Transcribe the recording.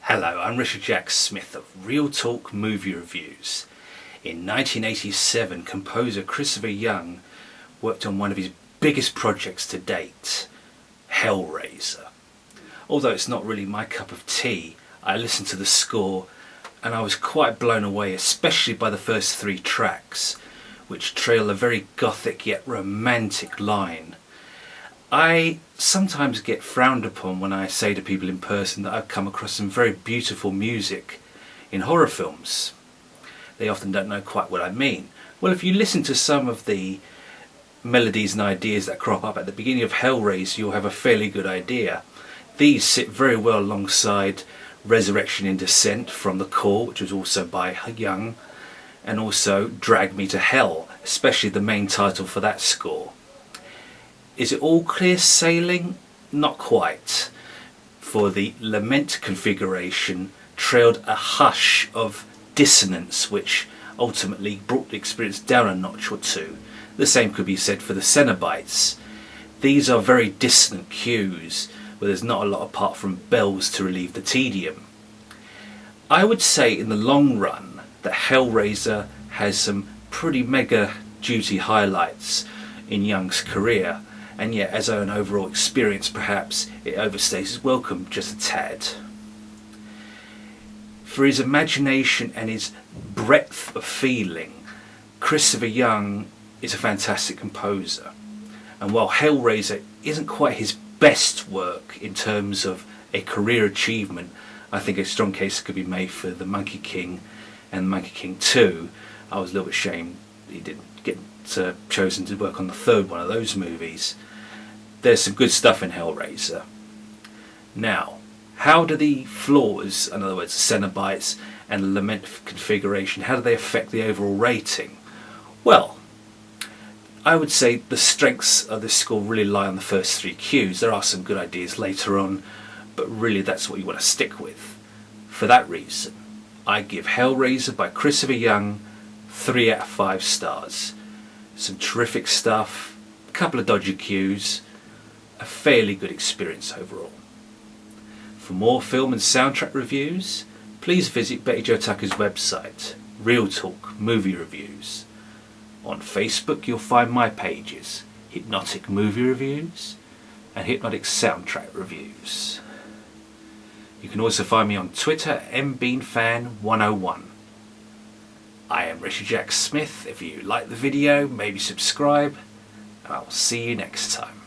Hello, I'm Richard Jack Smith of Real Talk Movie Reviews. In 1987, composer Christopher Young worked on one of his biggest projects to date, Hellraiser. Although it's not really my cup of tea, I listened to the score and I was quite blown away, especially by the first 3 tracks, which trail a very gothic yet romantic line. I sometimes get frowned upon when I say to people in person that I've come across some very beautiful music in horror films. They often don't know quite what I mean. Well, if you listen to some of the melodies and ideas that crop up at the beginning of Hellraiser, you'll have a fairly good idea. These sit very well alongside Resurrection in Descent from The Core, which was also by Young, and also Drag Me to Hell, especially the main title for that score. Is it all clear sailing? Not quite. For the lament configuration trailed a hush of dissonance which ultimately brought the experience down a notch or two. The same could be said for the Cenobites. These are very dissonant cues where there's not a lot apart from bells to relieve the tedium. I would say in the long run that Hellraiser has some pretty mega duty highlights in Young's career, and yet as an overall experience perhaps it overstays its welcome just a tad. For his imagination and his breadth of feeling, Christopher Young is a fantastic composer, and while Hellraiser isn't quite his best work in terms of a career achievement, I think a strong case could be made for The Monkey King and Monkey King 2. I was a little bit ashamed he didn't get chosen to work on the third one of those movies. There's some good stuff in Hellraiser. Now, how do the flaws, in other words the Cenobites and the lament configuration, how do they affect the overall rating? Well, I would say the strengths of this score really lie on the first 3 cues. There are some good ideas later on, but really that's what you want to stick with. For that reason, I give Hellraiser by Christopher Young 3 out of 5 stars. Some terrific stuff, a couple of dodgy cues, a fairly good experience overall. For more film and soundtrack reviews, please visit Betty Jo Tucker's website, Real Talk Movie Reviews. On Facebook you'll find my pages, Hip-Notic Movie Reviews and Hip-Notic Soundtrack Reviews. You can also find me on Twitter, mbeanfan101. I am Richard Jack Smith. If you like the video, maybe subscribe, and I will see you next time.